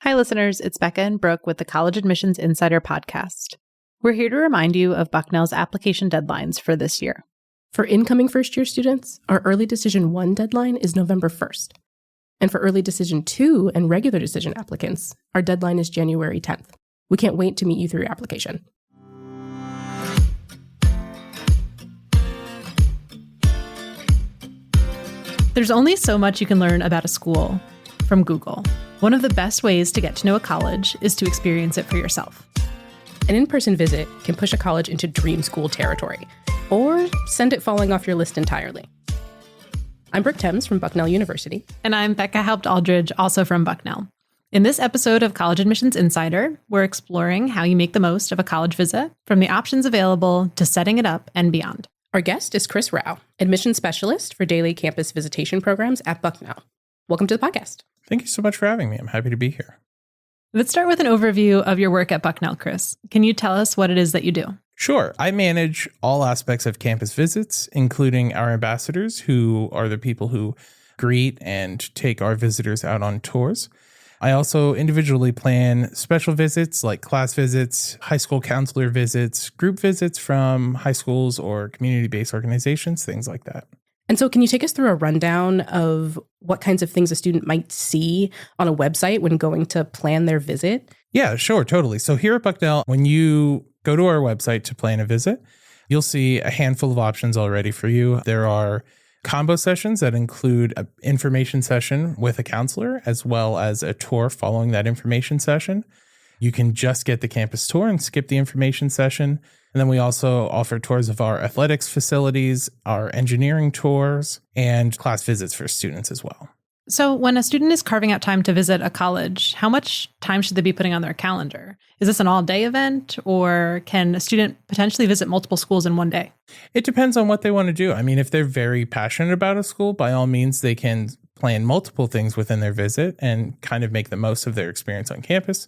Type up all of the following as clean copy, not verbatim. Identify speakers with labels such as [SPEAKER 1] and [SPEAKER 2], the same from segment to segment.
[SPEAKER 1] Hi, listeners. It's Becca and Brooke with the College Admissions Insider podcast. We're here to remind you of Bucknell's application deadlines for this year.
[SPEAKER 2] For incoming first-year students, our Early Decision 1 deadline is November 1st. And for Early Decision 2 and Regular Decision applicants, our deadline is January 10th. We can't wait to meet you through your application.
[SPEAKER 1] There's only so much you can learn about a school from Google. One of the best ways to get to know a college is to experience it for yourself.
[SPEAKER 2] An in-person visit can push a college into dream school territory, or send it falling off your list entirely. I'm Brooke Thames from Bucknell University.
[SPEAKER 1] And I'm Becca Haupt-Aldridge, also from Bucknell. In this episode of College Admissions Insider, we're exploring how you make the most of a college visit, from the options available to setting it up and beyond.
[SPEAKER 2] Our guest is Chris Rowe, admissions specialist for daily campus visitation programs at Bucknell. Welcome to the podcast.
[SPEAKER 3] Thank you so much for having me. I'm happy to be here.
[SPEAKER 1] Let's start with an overview of your work at Bucknell, Chris. Can you tell us what it is that you do?
[SPEAKER 3] Sure. I manage all aspects of campus visits, including our ambassadors, who are the people who greet and take our visitors out on tours. I also individually plan special visits like class visits, high school counselor visits, group visits from high schools or community-based organizations, things like that.
[SPEAKER 2] And so can you take us through a rundown of what kinds of things a student might see on a website when going to plan their visit?
[SPEAKER 3] Yeah, sure, totally. So here at Bucknell, when you go to our website to plan a visit, you'll see a handful of options already for you. There are combo sessions that include an information session with a counselor, as well as a tour following that information session. You can just get the campus tour and skip the information session. And then we also offer tours of our athletics facilities, our engineering tours, and class visits for students as well.
[SPEAKER 1] So when a student is carving out time to visit a college, how much time should they be putting on their calendar? Is this an all-day event, or can a student potentially visit multiple schools in one day?
[SPEAKER 3] It depends on what they want to do. I mean, if they're very passionate about a school, by all means, they can plan multiple things within their visit and kind of make the most of their experience on campus.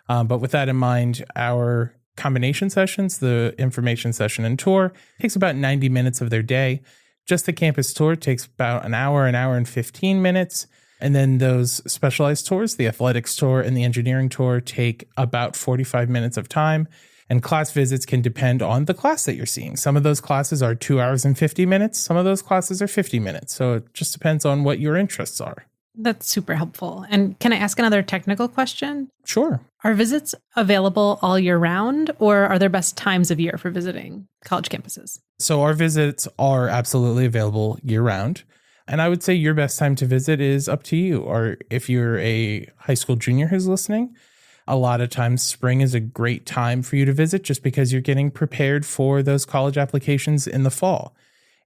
[SPEAKER 3] But with that in mind, our combination sessions, the information session and tour, takes about 90 minutes of their day. Just the campus tour takes about an hour and 15 minutes. And then those specialized tours, the athletics tour and the engineering tour, take about 45 minutes of time. And class visits can depend on the class that you're seeing. Some of those classes are 2 hours and 50 minutes. Some of those classes are 50 minutes. So it just depends on what your interests are.
[SPEAKER 1] That's super helpful. And can I ask another technical question?
[SPEAKER 3] Sure.
[SPEAKER 1] Are visits available all year round, or are there best times of year for visiting college campuses?
[SPEAKER 3] So our visits are absolutely available year round. And I would say your best time to visit is up to you. Or if you're a high school junior who's listening, a lot of times spring is a great time for you to visit just because you're getting prepared for those college applications in the fall.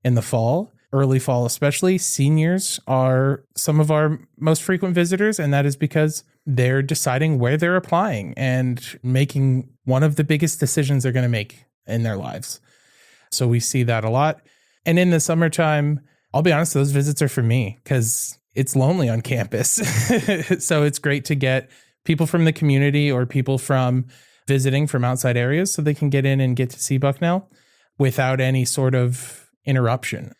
[SPEAKER 3] In the fall, early fall especially, seniors are some of our most frequent visitors, and that is because they're deciding where they're applying and making one of the biggest decisions they're going to make in their lives. So we see that a lot. And in the summertime, I'll be honest, those visits are for me because it's lonely on campus. So it's great to get people from the community or people from visiting from outside areas so they can get in and get to see Bucknell without any sort of interruption.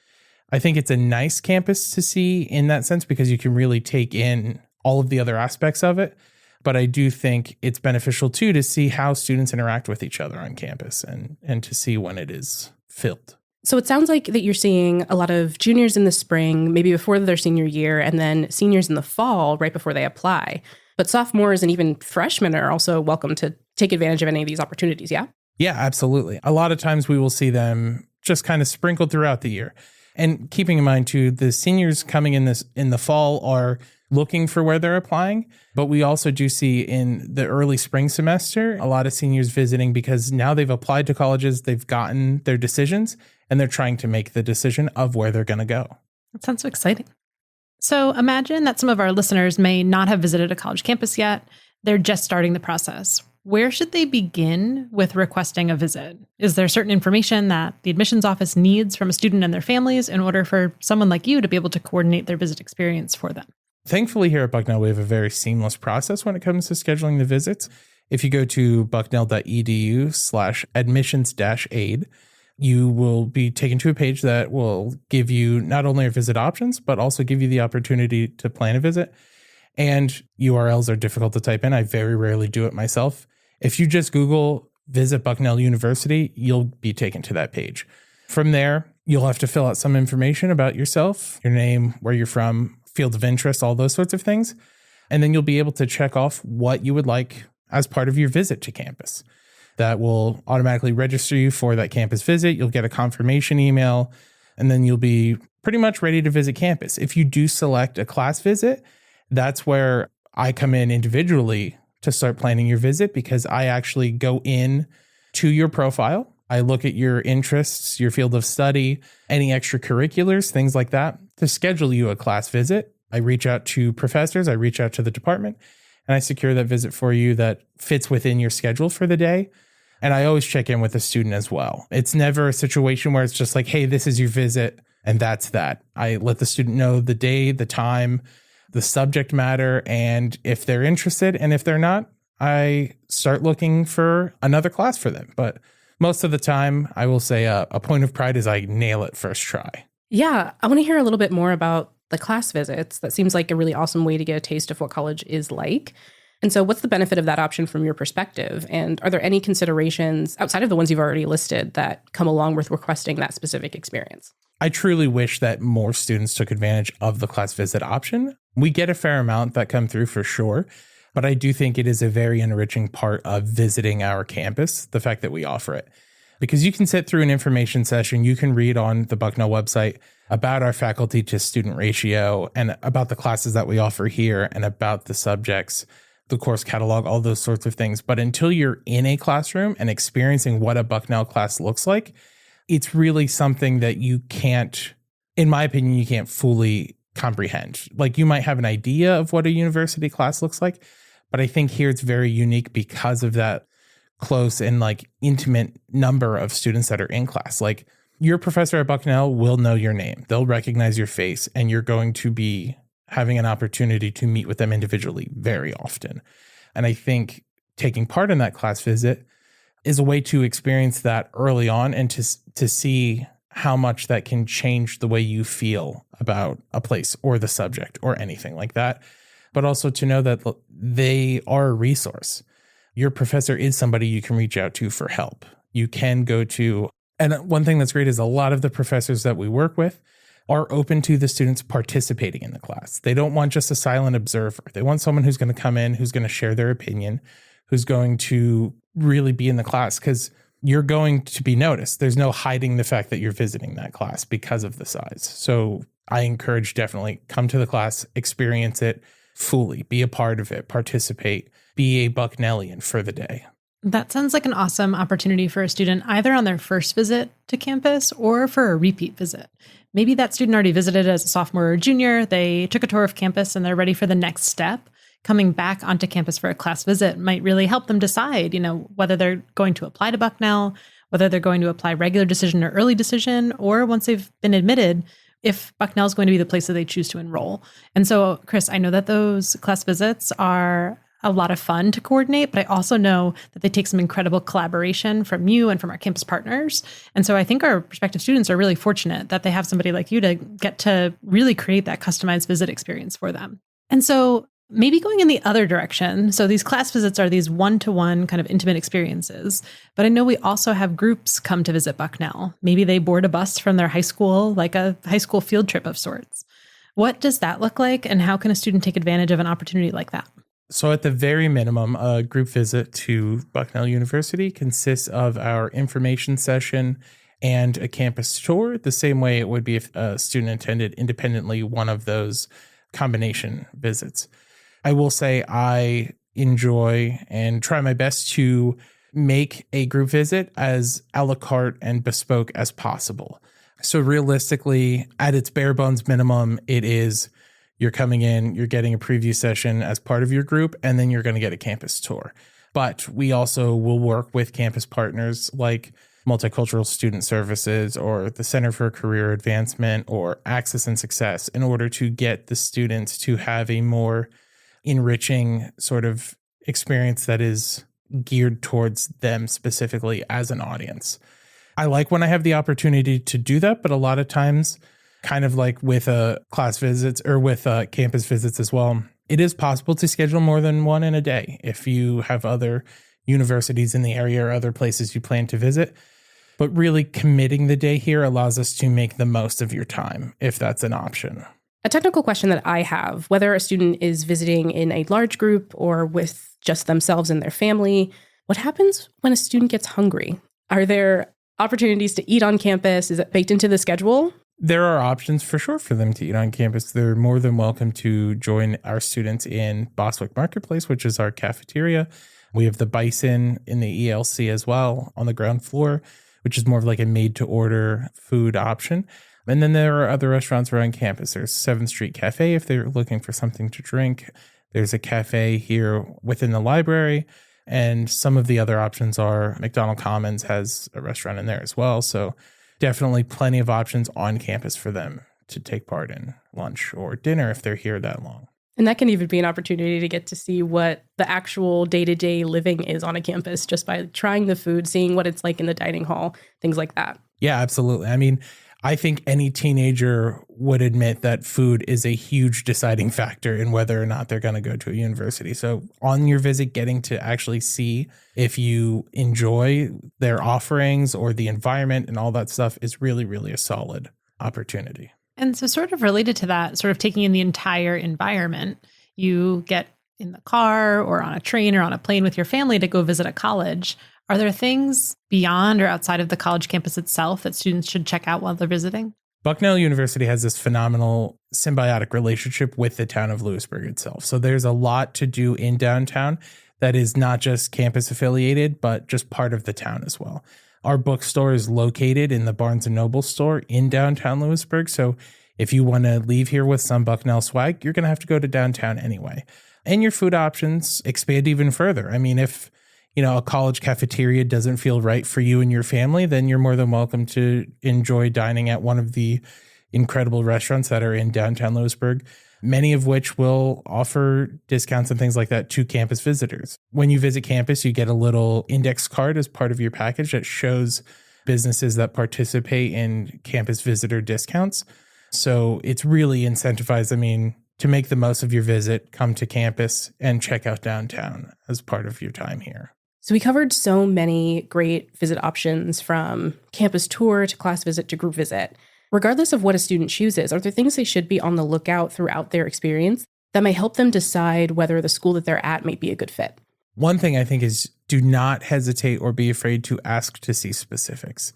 [SPEAKER 3] I think it's a nice campus to see in that sense because you can really take in all of the other aspects of it. But I do think it's beneficial too to see how students interact with each other on campus and to see when it is filled.
[SPEAKER 2] So it sounds like that you're seeing a lot of juniors in the spring, maybe before their senior year, and then seniors in the fall, right before they apply. But sophomores and even freshmen are also welcome to take advantage of any of these opportunities, yeah?
[SPEAKER 3] Yeah, absolutely. A lot of times we will see them just kind of sprinkled throughout the year. And keeping in mind too, the seniors coming in the fall are looking for where they're applying. But we also do see in the early spring semester, a lot of seniors visiting because now they've applied to colleges, they've gotten their decisions, and they're trying to make the decision of where they're going to go.
[SPEAKER 1] That sounds so exciting. So imagine that some of our listeners may not have visited a college campus yet. They're just starting the process. Where should they begin with requesting a visit? Is there certain information that the admissions office needs from a student and their families in order for someone like you to be able to coordinate their visit experience for them?
[SPEAKER 3] Thankfully, here at Bucknell, we have a very seamless process when it comes to scheduling the visits. If you go to bucknell.edu/admissions-aid, you will be taken to a page that will give you not only our visit options, but also give you the opportunity to plan a visit. And URLs are difficult to type in. I very rarely do it myself. If you just Google visit Bucknell University, you'll be taken to that page. From there, you'll have to fill out some information about yourself, your name, where you're from, field of interest, all those sorts of things. And then you'll be able to check off what you would like as part of your visit to campus. That will automatically register you for that campus visit. You'll get a confirmation email, and then you'll be pretty much ready to visit campus. If you do select a class visit, that's where I come in individually to start planning your visit, because I actually go in to your profile. I look at your interests, your field of study, any extracurriculars, things like that, to schedule you a class visit. I reach out to professors, I reach out to the department, and I secure that visit for you that fits within your schedule for the day. And I always check in with the student as well. It's never a situation where it's just like, hey, this is your visit, and that's that. I let the student know the day, the time, the subject matter, and if they're interested. And if they're not, I start looking for another class for them. But most of the time, I will say a point of pride is I nail it first try.
[SPEAKER 2] Yeah, I want to hear a little bit more about the class visits. That seems like a really awesome way to get a taste of what college is like. And so what's the benefit of that option from your perspective? And are there any considerations outside of the ones you've already listed that come along with requesting that specific experience?
[SPEAKER 3] I truly wish that more students took advantage of the class visit option. We get a fair amount that come through for sure, but I do think it is a very enriching part of visiting our campus, the fact that we offer it. Because you can sit through an information session, you can read on the Bucknell website about our faculty to student ratio and about the classes that we offer here and about the subjects, the course catalog, all those sorts of things. But until you're in a classroom and experiencing what a Bucknell class looks like, it's really something that you can't, in my opinion, you can't fully comprehend. Like, you might have an idea of what a university class looks like, but I think here it's very unique because of that close and like intimate number of students that are in class. Like, your professor at Bucknell will know your name. They'll recognize your face, and you're going to be having an opportunity to meet with them individually very often. And I think taking part in that class visit is a way to experience that early on and to see how much that can change the way you feel about a place or the subject or anything like that. But also to know that they are a resource. Your professor is somebody you can reach out to for help. You can go to, and one thing that's great is a lot of the professors that we work with are open to the students participating in the class. They don't want just a silent observer. They want someone who's going to come in, who's going to share their opinion, who's going to really be in the class, because you're going to be noticed. There's no hiding the fact that you're visiting that class because of the size. So I encourage, definitely come to the class, experience it fully, be a part of it, participate, be a Bucknellian for the day.
[SPEAKER 1] That sounds like an awesome opportunity for a student, either on their first visit to campus or for a repeat visit. Maybe that student already visited as a sophomore or junior. They took a tour of campus and they're ready for the next step. Coming back onto campus for a class visit might really help them decide, whether they're going to apply to Bucknell, whether they're going to apply regular decision or early decision, or once they've been admitted, if Bucknell is going to be the place that they choose to enroll. And so, Chris, I know that those class visits are a lot of fun to coordinate, but I also know that they take some incredible collaboration from you and from our campus partners. And so I think our prospective students are really fortunate that they have somebody like you to get to really create that customized visit experience for them. And so maybe going in the other direction. So these class visits are these one-to-one kind of intimate experiences, but I know we also have groups come to visit Bucknell. Maybe they board a bus from their high school, like a high school field trip of sorts. What does that look like, and how can a student take advantage of an opportunity like that?
[SPEAKER 3] So at the very minimum, a group visit to Bucknell University consists of our information session and a campus tour, the same way it would be if a student attended independently one of those combination visits. I will say I enjoy and try my best to make a group visit as a la carte and bespoke as possible. So realistically, at its bare bones minimum, it is you're coming in, you're getting a preview session as part of your group, and then you're going to get a campus tour. But we also will work with campus partners like Multicultural Student Services or the Center for Career Advancement or Access and Success in order to get the students to have a more enriching sort of experience that is geared towards them specifically as an audience. I like when I have the opportunity to do that, but a lot of times, kind of like with class visits or with campus visits as well, It is possible to schedule more than one in a day if you have other universities in the area or other places you plan to visit. But really committing the day here allows us to make the most of your time, if that's an option.
[SPEAKER 2] A technical question that I have, whether a student is visiting in a large group or with just themselves and their family, what happens when a student gets hungry? Are there opportunities to eat on campus? Is it baked into the schedule?
[SPEAKER 3] There are options for sure for them to eat on campus. They're more than welcome to join our students in Boswick Marketplace, which is our cafeteria. We have the Bison in the ELC as well on the ground floor, which is more of like a made-to-order food option. And then there are other restaurants around campus. There's 7th Street Cafe if they're looking for something to drink. There's a cafe here within the library. And some of the other options are McDonald Commons has a restaurant in there as well. So definitely plenty of options on campus for them to take part in lunch or dinner if they're here that long.
[SPEAKER 2] And that can even be an opportunity to get to see what the actual day-to-day living is on a campus just by trying the food, seeing what it's like in the dining hall, things like that.
[SPEAKER 3] Yeah, absolutely. I mean, I think any teenager would admit that food is a huge deciding factor in whether or not they're going to go to a university. So on your visit, getting to actually see if you enjoy their offerings or the environment and all that stuff is really, really a solid opportunity.
[SPEAKER 1] And so sort of related to that, sort of taking in the entire environment, you get in the car or on a train or on a plane with your family to go visit a college. Are there things beyond or outside of the college campus itself that students should check out while they're visiting?
[SPEAKER 3] Bucknell University has this phenomenal symbiotic relationship with the town of Lewisburg itself. So there's a lot to do in downtown that is not just campus affiliated, but just part of the town as well. Our bookstore is located in the Barnes & Noble store in downtown Lewisburg. So if you want to leave here with some Bucknell swag, you're going to have to go to downtown anyway. And your food options expand even further. I mean, if a college cafeteria doesn't feel right for you and your family, then you're more than welcome to enjoy dining at one of the incredible restaurants that are in downtown Lewisburg, many of which will offer discounts and things like that to campus visitors. When you visit campus, you get a little index card as part of your package that shows businesses that participate in campus visitor discounts. So it's really incentivized. I mean, to make the most of your visit, come to campus and check out downtown as part of your time here.
[SPEAKER 2] So we covered so many great visit options, from campus tour to class visit to group visit. Regardless of what a student chooses, are there things they should be on the lookout throughout their experience that may help them decide whether the school that they're at might be a good fit?
[SPEAKER 3] One thing I think is do not hesitate or be afraid to ask to see specifics.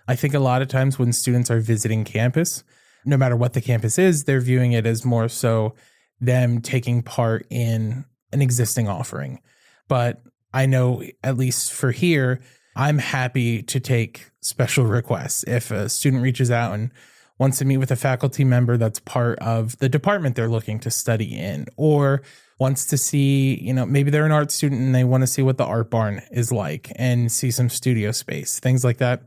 [SPEAKER 3] I think a lot of times when students are visiting campus, no matter what the campus is, they're viewing it as more so them taking part in an existing offering. But I know, at least for here, I'm happy to take special requests. If a student reaches out and wants to meet with a faculty member that's part of the department they're looking to study in, or wants to see, maybe they're an art student and they want to see what the art barn is like and see some studio space, things like that.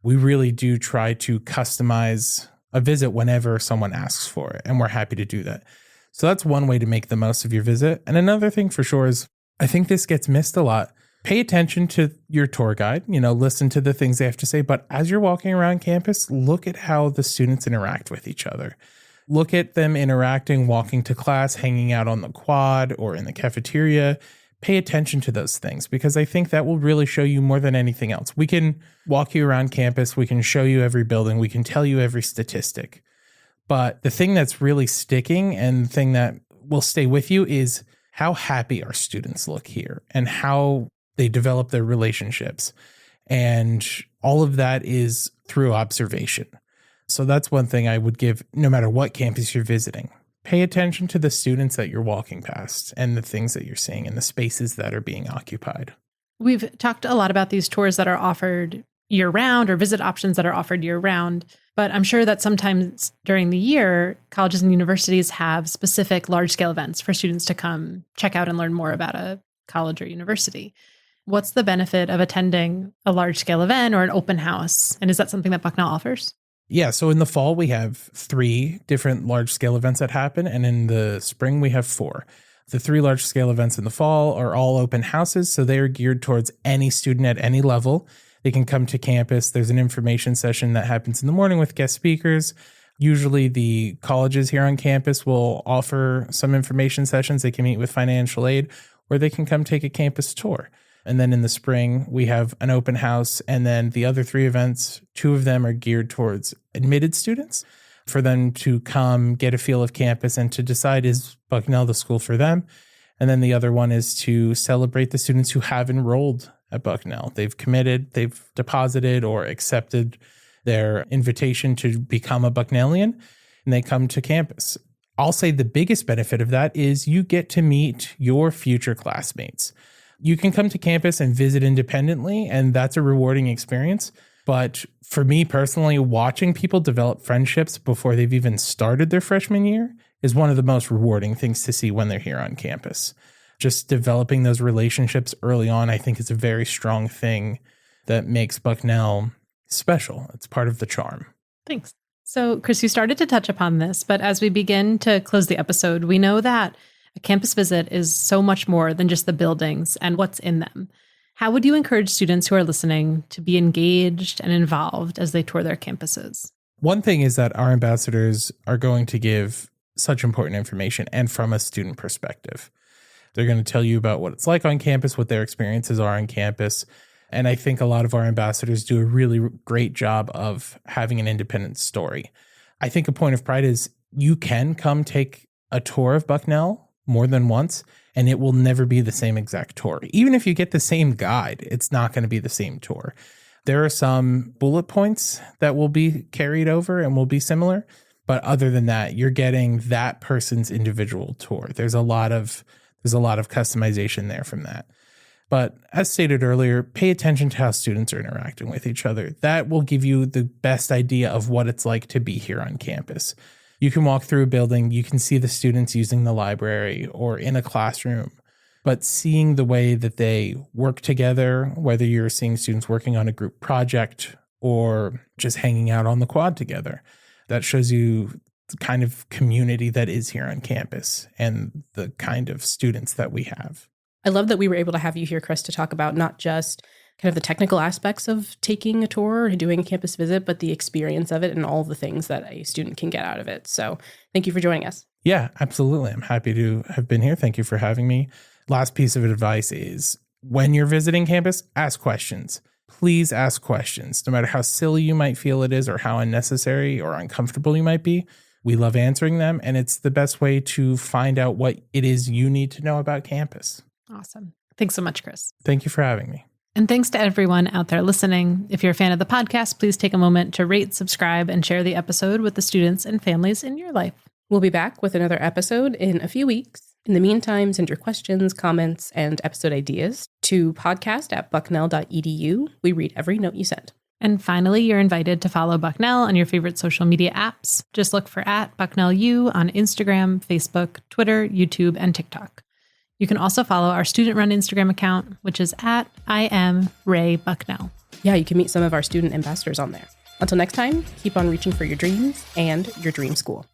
[SPEAKER 3] We really do try to customize a visit whenever someone asks for it, and we're happy to do that. So that's one way to make the most of your visit. And another thing for sure is, I think this gets missed a lot. Pay attention to your tour guide, listen to the things they have to say. But as you're walking around campus, look at how the students interact with each other. Look at them interacting, walking to class, hanging out on the quad or in the cafeteria. Pay attention to those things, because I think that will really show you more than anything else. We can walk you around campus. We can show you every building. We can tell you every statistic. But the thing that's really sticking and the thing that will stay with you is how happy our students look here and how they develop their relationships. And all of that is through observation. So that's one thing I would give, no matter what campus you're visiting. Pay attention to the students that you're walking past and the things that you're seeing and the spaces that are being occupied.
[SPEAKER 1] We've talked a lot about these tours that are offered year-round, or visit options that are offered year-round. But I'm sure that sometimes during the year, colleges and universities have specific large-scale events for students to come check out and learn more about a college or university. What's the benefit of attending a large-scale event or an open house? And is that something that Bucknell offers?
[SPEAKER 3] Yeah, so in the fall, we have 3 different large-scale events that happen, and in the spring, we have 4. The 3 large-scale events in the fall are all open houses, so they are geared towards any student at any level. They can come to campus. There's an information session that happens in the morning with guest speakers. Usually the colleges here on campus will offer some information sessions. They can meet with financial aid, or they can come take a campus tour. And then in the spring, we have an open house. And then the other 3 events, 2 of them are geared towards admitted students for them to come get a feel of campus and to decide, is Bucknell the school for them? And then the other one is to celebrate the students who have enrolled at Bucknell. They've committed, they've deposited or accepted their invitation to become a Bucknellian, and they come to campus. I'll say the biggest benefit of that is you get to meet your future classmates. You can come to campus and visit independently, and that's a rewarding experience. But for me personally, watching people develop friendships before they've even started their freshman year is one of the most rewarding things to see when they're here on campus. Just developing those relationships early on, I think, is a very strong thing that makes Bucknell special. It's part of the charm.
[SPEAKER 1] Thanks. So, Chris, you started to touch upon this, but as we begin to close the episode, we know that a campus visit is so much more than just the buildings and what's in them. How would you encourage students who are listening to be engaged and involved as they tour their campuses?
[SPEAKER 3] One thing is that our ambassadors are going to give such important information, and from a student perspective. They're going to tell you about what it's like on campus, what their experiences are on campus. And I think a lot of our ambassadors do a really great job of having an independent story. I think a point of pride is you can come take a tour of Bucknell more than once, and it will never be the same exact tour. Even if you get the same guide, it's not going to be the same tour. There are some bullet points that will be carried over and will be similar. But other than that, you're getting that person's individual tour. There's a lot of customization there from that. But as stated earlier, pay attention to how students are interacting with each other. That will give you the best idea of what it's like to be here on campus. You can walk through a building, you can see the students using the library or in a classroom, but seeing the way that they work together, whether you're seeing students working on a group project or just hanging out on the quad together, that shows you the kind of community that is here on campus and the kind of students that we have.
[SPEAKER 2] I love that we were able to have you here, Chris, to talk about not just kind of the technical aspects of taking a tour and doing a campus visit, but the experience of it and all the things that a student can get out of it. So thank you for joining us.
[SPEAKER 3] Yeah, absolutely. I'm happy to have been here. Thank you for having me. Last piece of advice is when you're visiting campus, ask questions. Please ask questions, no matter how silly you might feel it is or how unnecessary or uncomfortable you might be. We love answering them, and it's the best way to find out what it is you need to know about campus.
[SPEAKER 1] Awesome. Thanks so much, Chris.
[SPEAKER 3] Thank you for having me.
[SPEAKER 1] And thanks to everyone out there listening. If you're a fan of the podcast, please take a moment to rate, subscribe, and share the episode with the students and families in your life.
[SPEAKER 2] We'll be back with another episode in a few weeks. In the meantime, send your questions, comments, and episode ideas to podcast@bucknell.edu. We read every note you send.
[SPEAKER 1] And finally, you're invited to follow Bucknell on your favorite social media apps. Just look for @BucknellU on Instagram, Facebook, Twitter, YouTube, and TikTok. You can also follow our student-run Instagram account, which is @IamRayBucknell.
[SPEAKER 2] Yeah, you can meet some of our student ambassadors on there. Until next time, keep on reaching for your dreams and your dream school.